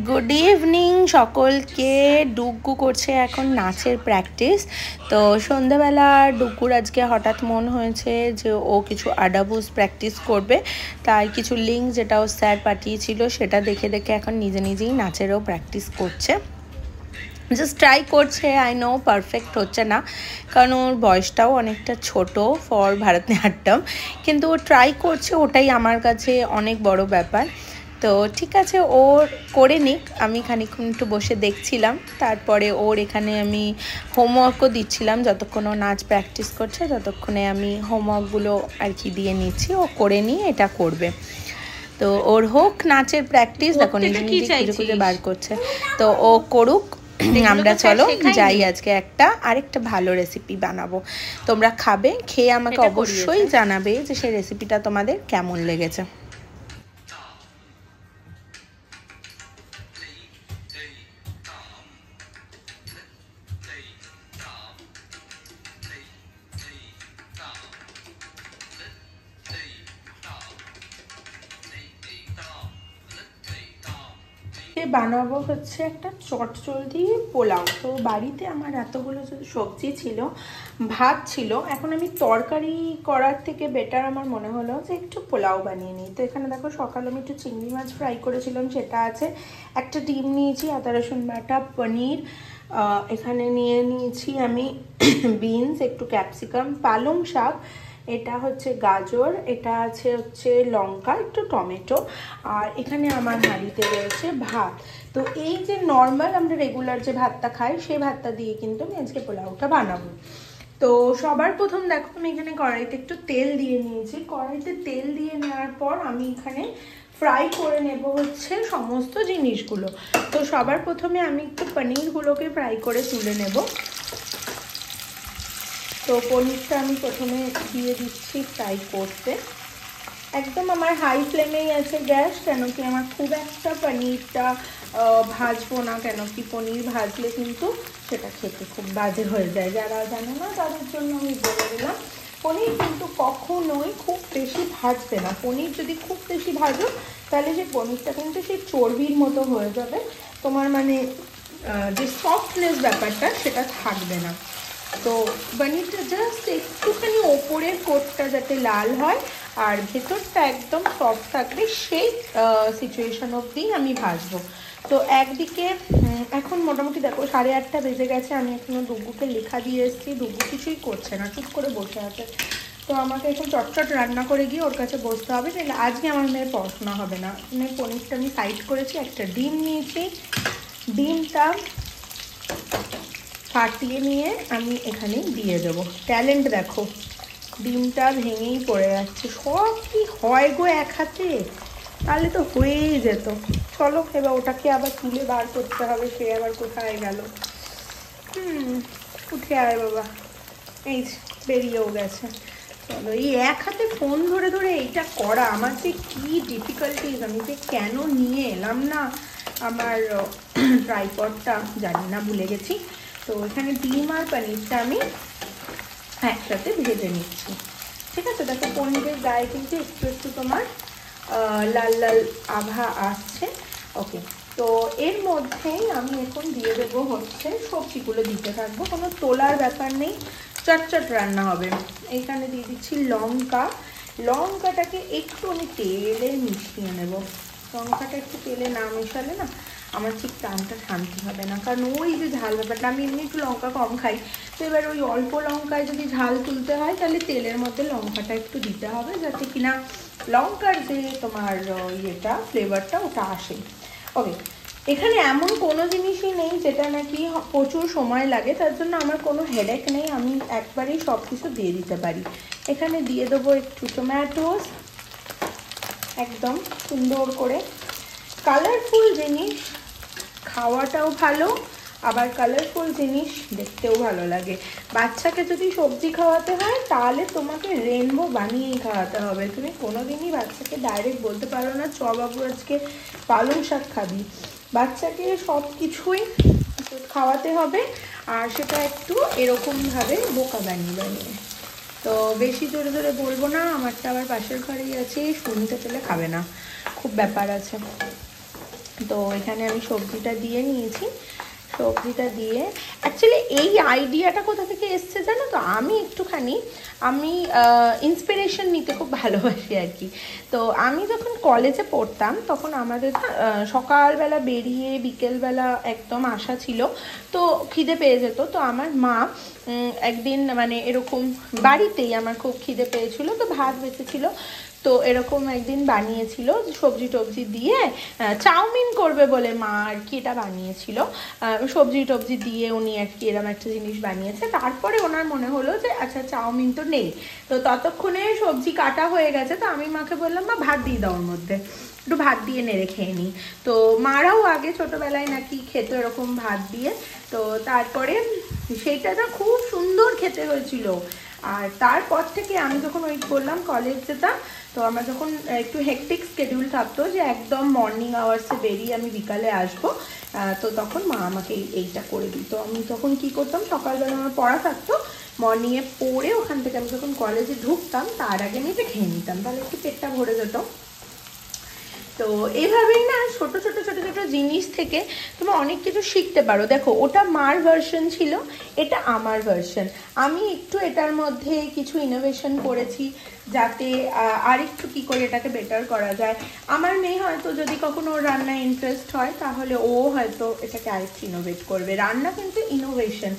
Good evening সকলকে। ডুগু করছে এখন নাচের প্র্যাকটিস। তো সন্ধ্যাবেলা ডুগুর আজকে হঠাৎ মন হয়েছে যে ও কিছু আডাবুজ প্র্যাকটিস করবে, তাই কিছু লিঙ্ক যেটা ও স্যার পাঠিয়েছিল সেটা দেখে দেখে এখন নিজে নিজেই নাচেরও প্র্যাকটিস করছে। জাস্ট ট্রাই করছে। আই নো পারফেক্ট হচ্ছে না, কারণ ওর বয়সটাও অনেকটা ছোট ফর ভারতনাট্যম, কিন্তু ও ট্রাই করছে, ওটাই আমার কাছে অনেক বড় ব্যাপার। তো ঠিক আছে, ওর করে নিক, আমি খানিকক্ষণ একটু বসে দেখছিলাম। তারপরে ওর এখানে আমি হোমওয়ার্কও দিচ্ছিলাম, যতক্ষণ ও নাচ প্র্যাকটিস করছে ততক্ষণে আমি হোমওয়ার্কগুলো আর কি দিয়ে নিচ্ছি, ও করে নিয়ে এটা করবে। তো ওর হোক নাচের প্র্যাকটিস, দেখো নিজে নিজে খুঁজে খুঁজে বার করছে। তো ও করুক, আমরা চলো যাই আজকে আরেকটা ভালো রেসিপি বানাবো। তোমরা খাবে, খেয়ে আমাকে অবশ্যই জানাবে যে সেই রেসিপিটা তোমাদের কেমন লেগেছে। বানাবো হচ্ছে একটা চটজলদি পোলাও। তো বাড়িতে আমার এতগুলো সবজি ছিল, ভাত ছিল, এখন আমি তরকারি করার থেকে বেটার আমার মনে হলো যে একটু পোলাও বানিয়ে নিই। তো এখানে দেখো সকালে আমি একটু চিংড়ি মাছ ফ্রাই করেছিলাম, সেটা আছে, একটা ডিম নিয়েছি, আদা রসুন বাটা, পনির, এখানে নিয়ে নিয়েছি আমি বিনস, একটু ক্যাপসিকাম, পালং শাক, এটা হচ্ছে গাজর, এটা আছে হচ্ছে লঙ্কা, একটু টমেটো, আর এখানে আমার হাঁড়িতে রয়েছে ভাত। তো এই যে নর্মাল আমরা রেগুলার যে ভাতটা খাই সেই ভাতটা দিয়ে কিন্তু আমি আজকে পোলাওটা বানাবো। তো সবার প্রথম দেখো আমি এখানে কড়াইতে একটু তেল দিয়ে নিয়েছি। কড়াইতে তেল দিয়ে নেওয়ার পর আমি এখানে ফ্রাই করে নেব হচ্ছে সমস্ত জিনিসগুলো। তো সবার প্রথমে আমি একটু পনিরগুলোকে ফ্রাই করে তুলে নেব। তো পনিরটা আমি প্রথমে দিয়ে দিচ্ছি ফ্রাই করতে। একদম আমার হাই ফ্লেমেই আছে গ্যাস, কেন কি আমার খুব একটা পনিরটা ভাজবো না, কেন কি পনির ভাজলে কিন্তু সেটা খেতে খুব বাজে হয়ে যায়। যারা জানে না তাদের জন্য আমি বলে দিলাম, পনির কিন্তু কখনোই খুব বেশি ভাজবে না। পনির যদি খুব বেশি ভাজো তাহলে সেই পনিরটা কিন্তু সেই চর্বির মতো হয়ে যাবে, তোমার মানে যে সফটনেস ব্যাপারটা সেটা থাকবে না। তো পনিরটা জাস্ট একটুখানি ওপরের কোটটা যাতে লাল হয় আর ভেতরটা একদম সফট থাকবে, সেই সিচুয়েশন অবধি আমি ভাজবো। তো একদিকে এখন মোটামুটি দেখো 8:30 বেজে গেছে, আমি এখনো ডুগুকে লেখা দিয়ে এসেছি, ডুগু কিছুই করছে না, চুপ করে বসে আছে। তো আমাকে এখন চটচট রান্না করে গিয়ে ওর কাছে বসতে হবে, তাহলে আজকে আমার মেয়ের পড়াশোনা হবে না। মানে পনিরটা আমি সাইড করেছি, একটা ডিম নিয়েছি, ডিমটা ফাটিয়ে নিয়ে আমি এখানে দিয়ে দেবো। ট্যালেন্ট দেখো, ডিমটা ভেঙেই পড়ে যাচ্ছে। সব কি হয় গো এক হাতে, তাহলে তো হয়েই যেত। চলো এবার ওটাকে আবার তুলে বার করতে হবে, সে আবার কোথায় গেল। উঠে আয় বাবা, এই বেরিয়েও গেছে। চলো, এই এক হাতে ফোন ধরে ধরে এইটা করা আমার যে কি ডিফিকাল্টিস, আমি যে কেন নিয়ে এলাম না আমার ট্রাইপডটা জানি না, ভুলে গেছি। তো এখানে ডিম আর পনিরটা আমি একসাথে ভেজে নিচ্ছি। ঠিক আছে, দেখো পনিরের গায়ে কিন্তু একটু একটু তোমার লাল লাল আভা আসছে। ওকে, তো এর মধ্যেই আমি এখন দিয়ে দেবো হচ্ছে সবজিগুলো, দিতে থাকবো, কোনো তোলার ব্যাপার নেই, চটচট রান্না হবে। এখানে দিয়ে দিচ্ছি লঙ্কা, লঙ্কাটাকে একটু আমি তেলে মিশিয়ে নেব। লঙ্কাটা একটু তেলে না মেশালে না আমার ঠিক টানটা শান্তি হবে না, কারণ ওই যে ঝাল ব্যাপারটা, আমি এমনি একটু লঙ্কা কম খাই, তো এবার ওই অল্প লঙ্কায় যদি ঝাল তুলতে হয় তাহলে তেলের মধ্যে লঙ্কাটা একটু দিতে হবে, যাতে কিনা লঙ্কার যে তোমার ইয়েটা ফ্লেভারটা ওটা আসে। ওকে, এখানে এমন কোনো জিনিসই নেই যেটা নাকি প্রচুর সময় লাগে, তার জন্য আমার কোনো হেডেক নেই, আমি একবারেই সব কিছু দিয়ে দিতে পারি। এখানে দিয়ে দেবো একটু টমেটোস, একদম সুন্দর করে। কালারফুল জিনিস খাওয়াটাও ভালো, আবার কালারফুল জিনিস দেখতেও ভালো লাগে। বাচ্চাকে যদি সবজি খাওয়াতে হয় তাহলে তোমাকে রেনবো বানিয়েই খাওয়াতে হবে। তুমি কোনোদিনই বাচ্চাকে ডাইরেক্ট বলতে পারো না চ বাবু আজকে পালং শাক খাবি। বাচ্চাকে সব কিছুই খাওয়াতে হবে, আর সেটা একটু এরকমভাবে বোকা বানিয়ে। তো বেশি জোরে জোরে বলবো না, আমারটা আবার পাশের ঘরেই আছে, শুনতে পেলে খাবে না, খুব ব্যাপার আছে। তো এখানে আমি সবজিটা দিয়ে নিয়েছি। সবজিটা দিয়ে অ্যাকচুয়ালি এই আইডিয়াটা কোথা থেকে এসছে জানো তো, আমি ইন্সপিরেশন নিতে খুব ভালোবাসি আর কি। তো আমি যখন কলেজে পড়তাম তখন আমাদের সকালবেলা বেরিয়ে বিকেলবেলা একদম আসা ছিল, তো খিদে পেয়ে যেত। তো আমার মা একদিন মানে এরকম বাড়িতেই আমার খুব খিদে পেয়েছিল, তো ভাত বেঁচেছিল, তো এরকম একদিন বানিয়েছিল সবজি টবজি দিয়ে, চাউমিন করবে বলে মা আর কি এটা বানিয়েছিল, সবজি টবজি দিয়ে উনি আর কি এরকম একটা জিনিস বানিয়েছে। তারপরে ওনার মনে হলো যে আচ্ছা চাউমিন তো নেই, তো ততক্ষণে সবজি কাটা হয়ে গেছে, তো আমি মাকে বললাম মা ভাত দিয়ে দাও ওর মধ্যে, একটু ভাত দিয়ে নেড়ে খেয়ে নিই। তো মারাও আগে ছোটোবেলায় নাকি খেত এরকম ভাত দিয়ে, তো তারপরে সেইটা না খুব সুন্দর খেতে হয়েছিল। আর তারপর থেকে আমি যখন ওই বললাম কলেজ যেতাম, তো আমার যখন একটু হেকটিক স্কেডিউল থাকতো যে একদম মর্নিং আওয়ার্সে বেরিয়ে আমি বিকালে আসবো, তো তখন মা আমাকে এইটা করে দিত। আমি তখন কি করতাম, সকালবেলা আমার পড়া থাকতো, মর্নিংয়ে পড়ে ওখান থেকে আমি যখন কলেজে ঢুকতাম তার আগে আমি এটা খেয়ে নিতাম, তাহলে একটু পেটটা ভরে যেত। তো এইভাবেই না ছোটো ছোটো ছোটো ছোটো জিনিস থেকে তুমি অনেক কিছু শিখতে পারো। দেখো ওটা মার ভার্সন ছিল, এটা আমার ভার্সন, আমি একটু এটার মধ্যে কিছু ইনোভেশন করেছি যাতে আরেকটু কী করে এটাকে বেটার করা যায়। আমার মেয়ে হয়তো যদি কখনো ওর রান্নায় ইন্টারেস্ট হয় তাহলে ও হয়তো এটাকে আরেকটু ইনোভেট করবে। রান্না কিন্তু ইনোভেশন,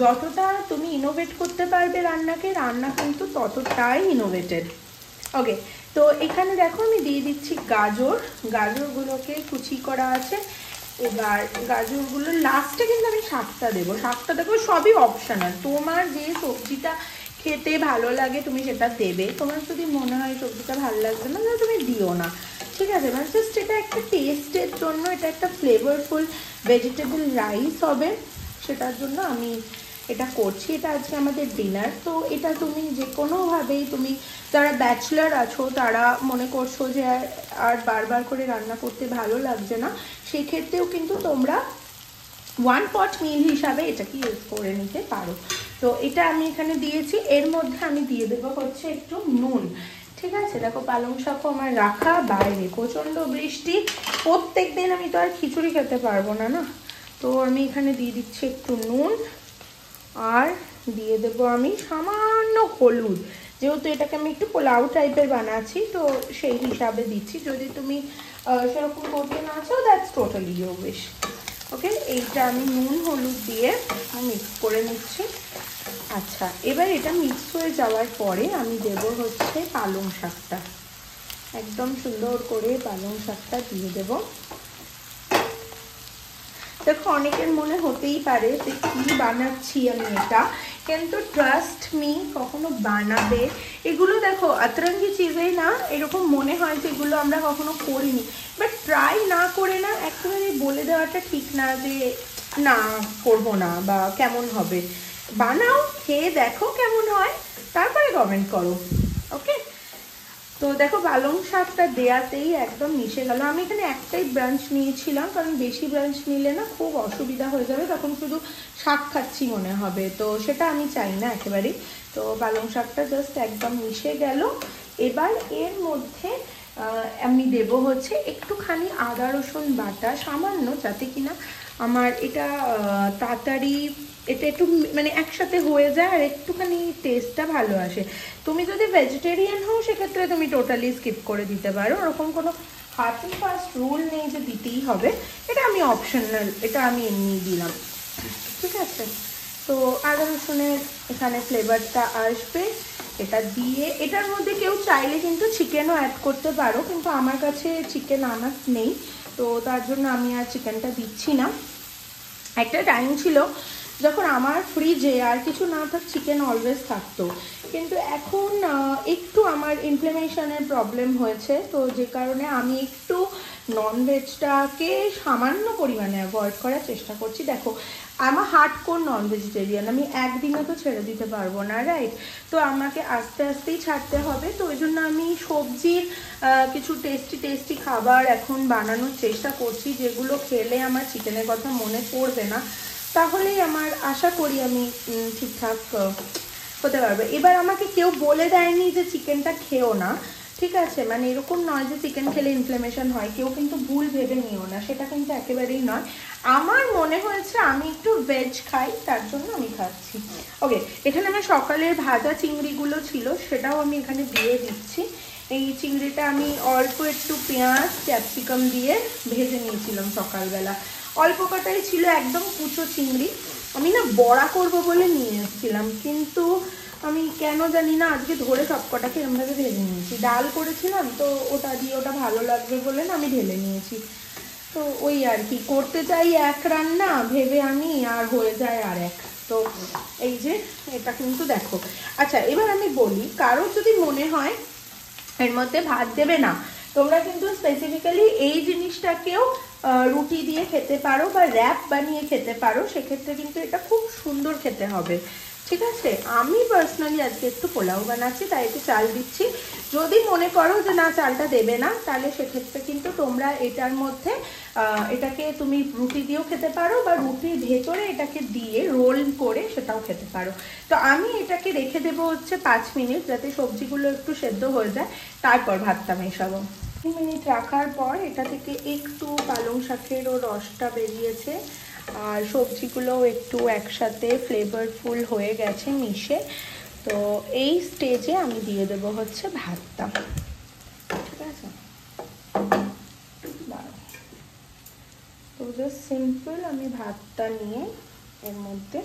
যতটা তুমি ইনোভেট করতে পারবে রান্নাকে, রান্না কিন্তু ততটাই ইনোভেটেড। ওকে, তো এখানে দেখো আমি দিয়ে দিচ্ছি গাজর, গাজরগুলোকে কুচি করা আছে। এবার গাজরগুলো লাস্টে কিন্তু আমি শাকটা দেবো, শাকটা দেখো সবই অপশনাল, তোমার যে সবজিটা খেতে ভালো লাগে তুমি সেটা দেবে, তোমার যদি মনে হয় সবজিটা ভালো লাগবে না তাহলে তুমি দিও না, ঠিক আছে। মানে জাস্ট এটা একটা টেস্টের জন্য, এটা একটা ফ্লেভারফুল ভেজিটেবল রাইস হবে, সেটার জন্য আমি এটা করছি। এটা আজকে আমাদের ডিনার। তো এটা তুমি যে কোনোভাবেই, তুমি যারা ব্যাচলার আছো তারা মনে করছো যে আর বারবার করে রান্না করতে ভালো লাগছে না, সেক্ষেত্রেও কিন্তু তোমরা ওয়ান পট মিল হিসাবে এটাকে ইউজ করে নিতে পারো। তো এটা আমি এখানে দিয়েছি, এর মধ্যে আমি দিয়ে দেবো হচ্ছে একটু নুন, ঠিক আছে। দেখো পালং শাকও আমার রাখা, বাইরে প্রচণ্ড বৃষ্টি, প্রত্যেক দিন আমি তো আর খিচুড়ি খেতে পারবো না না, তো আমি এখানে দিয়ে দিচ্ছি একটু নুন, আর দিয়ে দেবো আমি সামান্য হলুদ, যেহেতু এটাকে আমি একটু পোলাও টাইপের বানাচ্ছি তো সেই হিসাবে দিচ্ছি, যদি তুমি সেরকম করতে না চাও দ্যাটস টোটালি ইউর উইশ। ওকে, এইটা আমি নুন হলুদ দিয়ে মিক্স করে নিচ্ছি। আচ্ছা, এবার এটা মিক্স হয়ে যাওয়ার পরে আমি দেবো হচ্ছে পালং শাকটা, একদম সুন্দর করে পালং শাকটা দিয়ে দেবো। দেখো অনেকের মনে হতেই পারে যে কী বানাচ্ছি আমি এটা, কিন্তু ট্রাস্ট মি কখনো বানাবে এগুলো, দেখো আতরঙ্গি চিজেই না এরকম মনে হয় যে এগুলো আমরা কখনো করিনি, বাট ট্রাই না করে না একেবারে বলে দেওয়াটা ঠিক না যে না করবো না বা কেমন হবে। বানাও, খেয়ে দেখো কেমন হয়, তারপরে কমেন্ট করো। ওকে, তো দেখো পালং শাকটা দেওয়াতেই একদম মিশে গেল। আমি এখানে একটাই ব্রাঞ্চ নিয়েছিলাম, কারণ বেশি ব্রাঞ্চ নিলে না খুব অসুবিধা হয়ে যাবে, তখন শুধু শাক খাচ্ছি মনে হবে, তো সেটা আমি চাই না একেবারেই। তো পালং শাকটা জাস্ট একদম মিশে গেল। এবার এর মধ্যে আমি দেব হচ্ছে একটুখানি আদা রসুন বাটা সামান্য, যাতে কিনা আমার এটা তাড়াতাড়ি এটা একটু মানে একসাথে হয়ে যায় আর একটুখানি টেস্টটা ভালো আসে। তুমি যদি ভেজিটেরিয়ান হও সেক্ষেত্রে তুমি টোটালি স্কিপ করে দিতে পারো, ওরকম কোনো হার্ড অ্যান্ড ফাস্ট রুল নেই যে দিতেই হবে, এটা আমি অপশনাল, এটা আমি এমনি দিলাম, ঠিক আছে। তো আদা রসুনের এখানে ফ্লেভারটা আসবে, এটা দিয়ে এটার মধ্যে কেউ চাইলে কিন্তু চিকেনও অ্যাড করতে পারো, কিন্তু আমার কাছে চিকেন আনার নেই, তো তার জন্য আমি আর চিকেনটা দিচ্ছি না। একটা টাইম ছিল যখন আমার ফ্রিজে আর কিছু না থাক চিকেন অলওয়েজ থাকতো, কিন্তু এখন একটু আমার ইনফ্লামেশনের প্রবলেম হয়েছে, তো যে কারণে আমি একটু ননভেজটাকে সামান্য পরিমাণে অ্যাভয়েড করার চেষ্টা করছি। দেখো আমার হার্ডকোর নন ভেজিটেরিয়ান, আমি একদিনে তো ছেড়ে দিতে পারবো না, রাইট, তো আমাকে আস্তে আস্তেই ছাড়তে হবে। তো ওই জন্য আমি সবজির কিছু টেস্টি টেস্টি খাবার এখন বানানোর চেষ্টা করছি, যেগুলো খেলে আমার চিকেনের কথা মনে পড়বে না, তাহলেই আমার আশা করি আমি ঠিকঠাক হতে পারবে। এবার আমাকে কেউ বলে দেয়নি যে চিকেনটা খেও না, ঠিক আছে, মানে এরকম নয় যে চিকেন খেলে ইনফ্লামেশন হয়, কেউ কিন্তু ভুল ভেবে নিও না, সেটা কিন্তু একেবারেই নয়। আমার মনে হয়েছে আমি একটু ভেজ খাই, তার জন্য আমি খাচ্ছি। ওকে, এখানে আমার সকালের ভাজা চিংড়িগুলো ছিল, সেটাও আমি এখানে দিয়ে দিচ্ছি। এই চিংড়িটা আমি অল্প একটু পেঁয়াজ ক্যাপসিকাম দিয়ে ভেজে নিয়েছিলাম সকালবেলা, অল্প কটাই ছিল, একদম কুচো চিংড়ি। আমি না বড়া করব বলে নিয়ে এসেছিলাম, কিন্তু আমি কেন জানি না আজকে ধরে সব কটাকে এরমভাবে ভেজে নিয়েছি। ডাল করেছিলাম তো ওটা দিয়ে, ওটা ভালো লাগবে বলে না আমি ঢেলে নিয়েছি। তো ওই আর কি, করতে চাই এক রান্না ভেবে আমি, আর হয়ে যায় আর এক। তো এই যে এটা কিন্তু দেখো। আচ্ছা, এবার আমি বলি, কারো যদি মনে হয় এর মধ্যে ভাত দেবে না, তোমরা কিন্তু স্পেসিফিক্যালি এই জিনিসটাকেও রুটি দিয়ে খেতে পারো বা র্যাপ বানিয়ে খেতে পারো, সেক্ষেত্রে কিন্তু এটা খুব সুন্দর খেতে হবে। ঠিক আছে, আমি পার্সোনালি আজকে একটু পোলাও বানাচ্ছি, তাই একটু চাল দিচ্ছি। যদি মনে করো যে না চালটা দেবে না, তাহলে সেক্ষেত্রে কিন্তু তোমরা এটার মধ্যে এটাকে তুমি রুটি দিয়েও খেতে পারো, বা রুটির ভেতরে এটাকে দিয়ে রোল করে সেটাও খেতে পারো। তো আমি এটাকে রেখে দেবো হচ্ছে 5 মিনিট, যাতে সবজিগুলো একটু সেদ্ধ হয়ে যায়, তারপর ভাতটা মেশাবো। 2 মিনিট রাখার পর এটা থেকে একটু পালং শাকেরও রসটা বেরিয়েছে, আর সবজিগুলোও একটু একসাথে ফ্লেভারফুল হয়ে গেছে মিশে। তো এই স্টেজে আমি দিয়ে দেবো হচ্ছে ভাতটা। ঠিক আছে, তো জাস্ট সিম্পল আমি ভাতটা নিয়ে এর মধ্যে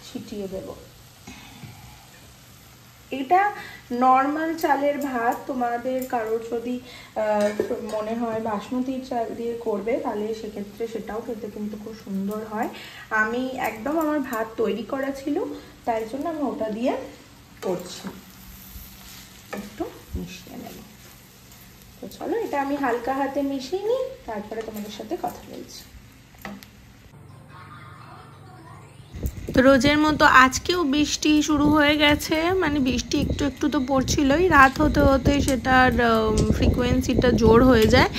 ছিটিয়ে দেব। এটা নর্মাল চালের ভাত, তোমাদের কারোর যদি মনে হয় বাসমতির চাল দিয়ে করবে, তাহলে সেক্ষেত্রে সেটাও খেতে কিন্তু খুব সুন্দর হয়। আমি একদম আমার ভাত তৈরি করা ছিল, তাই জন্য আমি ওটা দিয়ে করছি। একটু মিশিয়ে নেব। তো চলো, এটা আমি হালকা হাতে মিশিয়ে নিই, তারপরে তোমাদের সাথে কথা বলছি। তো রোজের মতো আজকেও বৃষ্টি শুরু হয়ে গেছে, মানে বৃষ্টি একটু একটু তো পড়ছিলই, রাত হতে হতে সেটার ফ্রিকোয়েন্সিটা জোর হয়ে যায়।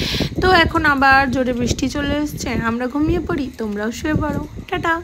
তো এখন আবার জোরে বৃষ্টি চলে এসছে, আমরা ঘুমিয়ে পড়ি, তোমরাও শুয়ে পড়ো। টাটা।